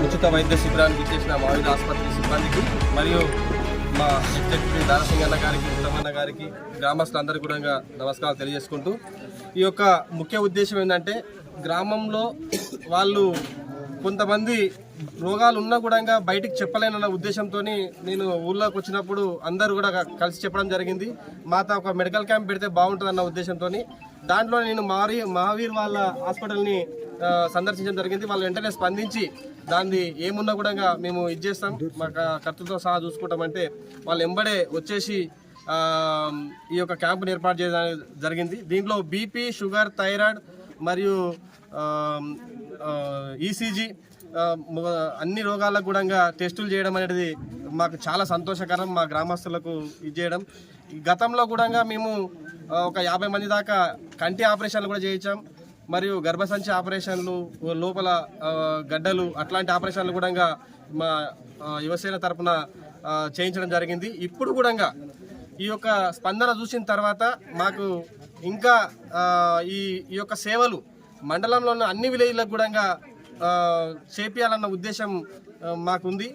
ఉచిత వైద్య శిబిరానికి ఇచ్చేసిన మావిడి ఆసుపత్రి సిబ్బందికి మరియు మా ఎగ్జిక్యూటివ్ దానసింగ్ అన్న గారికి, ఉత్తమన్న గారికి, గ్రామస్తులందరికీ కూడా నమస్కారాలు తెలియజేసుకుంటూ, ఈ యొక్క ముఖ్య ఉద్దేశం ఏంటంటే గ్రామంలో వాళ్ళు కొంతమంది రోగాలు ఉన్నా కూడా బయటికి చెప్పలేనన్న ఉద్దేశంతో నేను ఊళ్ళోకి వచ్చినప్పుడు అందరూ కూడా కలిసి చెప్పడం జరిగింది. మాతో ఒక మెడికల్ క్యాంప్ పెడితే బాగుంటుందన్న ఉద్దేశంతో దాంట్లో నేను మహావీర్ వాళ్ళ హాస్పిటల్ని సందర్శించడం జరిగింది. వాళ్ళు వెంటనే స్పందించి దాన్ని ఏమున్నా కూడా మేము ఇచ్చేస్తాం, మా ఖర్చుతో సహా చూసుకుంటామంటే వాళ్ళు ఎంబడే వచ్చేసి ఈ యొక్క క్యాంపుని ఏర్పాటు చేయడం జరిగింది. దీంట్లో బీపీ, షుగర్, థైరాయిడ్ మరియు ఈసీజీ అన్ని రోగాలకు కూడా టెస్టులు చేయడం అనేది మాకు చాలా సంతోషకరం. మా గ్రామస్తులకు ఇది చేయడం, గతంలో కూడా మేము ఒక 50 మంది దాకా కంటి ఆపరేషన్లు కూడా చేయించాం, మరియు గర్భసంచి ఆపరేషన్లు, లోపల గడ్డలు అట్లాంటి ఆపరేషన్లు కూడా మా యువసేన తరపున చేయించడం జరిగింది. ఇప్పుడు కూడా ఈ యొక్క స్పందన చూసిన తర్వాత మాకు ఇంకా ఈ యొక్క సేవలు మండలంలోని అన్ని విలేజ్లకు కూడా చేపియాలన్న ఉద్దేశం మాకుంది.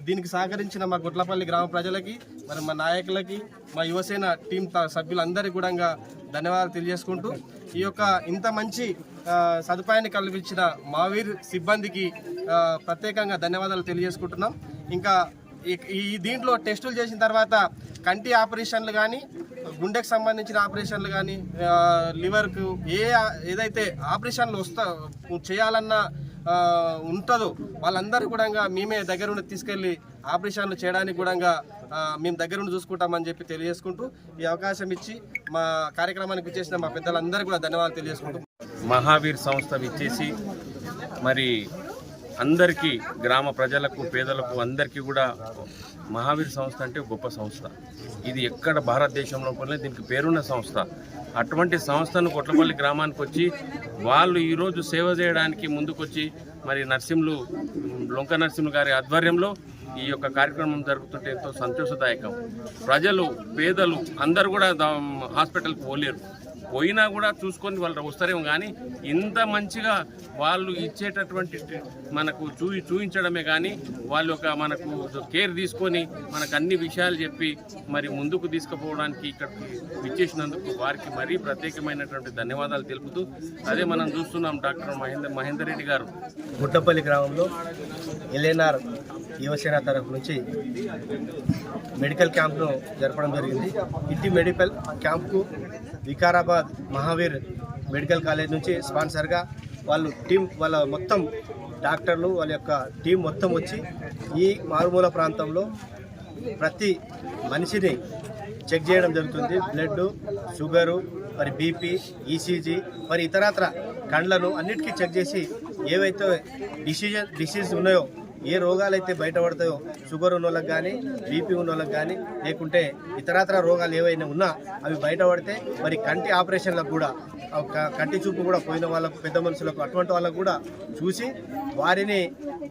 దీనికి సహకరించిన మా గుట్లపల్లి గ్రామ ప్రజలకి, మరి మా నాయకులకి, మా యువసేన టీం సభ్యులందరికీ కూడా ధన్యవాదాలు తెలియజేసుకుంటూ, ఈ యొక్క ఇంత మంచి సదుపాయాన్ని కల్పించిన మావీర్ సిబ్బందికి ప్రత్యేకంగా ధన్యవాదాలు తెలియజేసుకుంటున్నాం. ఇంకా ఈ దీంట్లో టెస్టులు చేసిన తర్వాత కంటి ఆపరేషన్లు కానీ, గుండెకు సంబంధించిన ఆపరేషన్లు కానీ, లివర్కు ఏదైతే ఆపరేషన్లు చేయాలన్న ఉంటుందో వాళ్ళందరూ కూడా మేమే దగ్గరుండి తీసుకెళ్ళి ఆపరేషన్లు చేయడానికి కూడా మేము దగ్గరుండి చూసుకుంటామని చెప్పి తెలియజేసుకుంటూ, ఈ అవకాశం ఇచ్చి మా కార్యక్రమానికి ఇచ్చేసిన మా పెద్దలందరూ కూడా ధన్యవాదాలు తెలియజేసుకుంటూ, మహావీర్ సంస్థ ఇచ్చేసి మరి అందరికీ, గ్రామ ప్రజలకు, పేదలకు అందరికీ కూడా మహావీర్ సంస్థ అంటే గొప్ప సంస్థ. ఇది ఎక్కడ భారతదేశంలో కూడా దీనికి పేరున్న సంస్థ. అటువంటి సంస్థను కొట్లపల్లి గ్రామానికి వచ్చి వాళ్ళు ఈరోజు సేవ చేయడానికి ముందుకొచ్చి మరి లొంక నరసింహులు గారి ఆధ్వర్యంలో ఈ యొక్క కార్యక్రమం జరుగుతుంటే ఎంతో సంతోషదాయకం. ప్రజలు, పేదలు అందరూ కూడా హాస్పిటల్కి పోయినా కూడా చూసుకొని వాళ్ళు వస్తారేమో, కానీ ఇంత మంచిగా వాళ్ళు ఇచ్చేటటువంటి మనకు చూపించడమే కానీ వాళ్ళు మనకు కేర్ తీసుకొని మనకు అన్ని విషయాలు చెప్పి మరి ముందుకు తీసుకుపోవడానికి ఇక్కడికి విచ్చేసినందుకు వారికి మరీ ప్రత్యేకమైనటువంటి ధన్యవాదాలు తెలుపుతూ, అదే మనం చూస్తున్నాం డాక్టర్ మహేందర్ రెడ్డి గారు గుట్టపల్లి గ్రామంలో ఎల్ఎన్ఆర్ యువసేన తరఫు నుంచి మెడికల్ క్యాంప్ను జరపడం జరిగింది. ఇట్టి మెడికల్ క్యాంప్కు వికారాబాద్ మహావీర్ మెడికల్ కాలేజ్ నుంచి స్పాన్సర్గా వాళ్ళ మొత్తం డాక్టర్లు, వాళ్ళ యొక్క టీం మొత్తం వచ్చి ఈ మారుమూల ప్రాంతంలో ప్రతి మనిషిని చెక్ చేయడం జరుగుతుంది. బ్లడ్, షుగరు, మరి బీపీ, ఈసీజీ, మరి ఇతరత్ర కండ్లను అన్నిటికీ చెక్ చేసి ఏవైతే డిసీజ్ ఉన్నాయో, ఏ రోగాలు అయితే బయటపడతాయో, షుగర్ ఉన్న వాళ్ళకి కానీ, బీపీ ఉన్న వాళ్ళకి కానీ, లేకుంటే ఇతరత్ర రోగాలు ఏవైనా ఉన్నా అవి బయటపడితే మరి కంటి ఆపరేషన్లకు కూడా, కంటి చూపు కూడా పోయిన వాళ్ళకు, పెద్ద మనుషులకు, అటువంటి వాళ్ళకు కూడా చూసి వారిని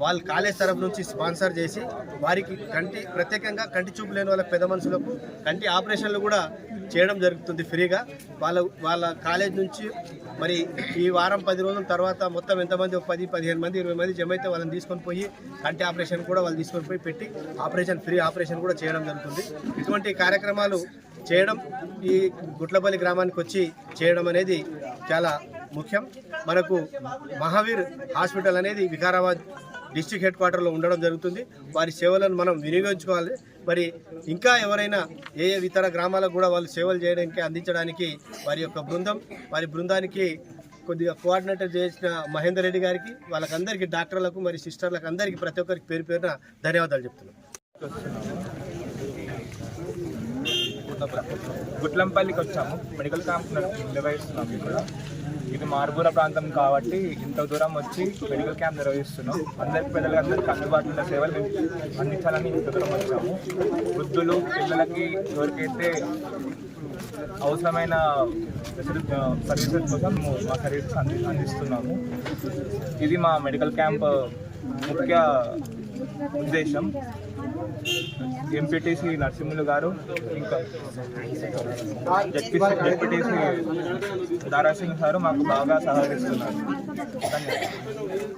వాళ్ళ కాలేజ్ తరఫు నుంచి స్పాన్సర్ చేసి వారికి ప్రత్యేకంగా కంటి చూపు లేని వాళ్ళకి, పెద్ద మనుషులకు కంటి ఆపరేషన్లు కూడా చేయడం జరుగుతుంది ఫ్రీగా. వాళ్ళ కాలేజ్ నుంచి మరి ఈ వారం 10 రోజుల తర్వాత మొత్తం ఎంతమంది, 10, 15 మంది, 20 మంది జమ అయితే వాళ్ళని తీసుకొని పోయి కంటి ఆపరేషన్ కూడా వాళ్ళు తీసుకొని పోయి పెట్టి ఫ్రీ ఆపరేషన్ కూడా చేయడం జరుగుతుంది. ఇటువంటి కార్యక్రమాలు చేయడం ఈ గుట్లపల్లి గ్రామానికి వచ్చి చేయడం అనేది చాలా ముఖ్యం. మనకు మహావీర్ హాస్పిటల్ అనేది వికారాబాద్ డిస్ట్రిక్ట్ హెడ్ క్వార్టర్లో ఉండడం జరుగుతుంది. వారి సేవలను మనం వినియోగించుకోవాలి. మరి ఇంకా ఎవరైనా ఏ ఇతర గ్రామాలకు కూడా వాళ్ళు సేవలు చేయడానికి అందించడానికి వారి యొక్క వారి బృందానికి కొద్దిగా కోఆర్డినేటర్ చేసిన మహేందర్ రెడ్డి గారికి, వాళ్ళకందరికీ డాక్టర్లకు మరి సిస్టర్లకు అందరికీ ప్రతి ఒక్కరికి పేరు పేరున ధన్యవాదాలు చెప్తున్నాను. గుట్లంపల్లికి వచ్చాము. మెడికల్ క్యాంప్ నిర్వహిస్తున్నాము. ఇది మారుమూల ప్రాంతం కాబట్టి ఇంత దూరం వచ్చి మెడికల్ క్యాంప్ నిర్వహిస్తున్నాం. అందరికి పిల్లలందరికీ అందుబాటులో ఉన్న సేవలు అందించాలని ఇంత దూరం వచ్చాము. వృద్ధులు పిల్లలకి ఎవరికైతే అవసరమైన సర్వీసెస్ కోసం మా సర్వీసెస్ అందిస్తున్నాము. ఇది మా మెడికల్ క్యాంప్ ముఖ్య ఉద్దేశం. ఎంపీటీసీ నరసింహులు గారు ఇంకా జెడ్పీటీసీ దారాసింగ్ గారు మాకు బాగా సహకరిస్తున్నారు. ధన్యవాదాలు.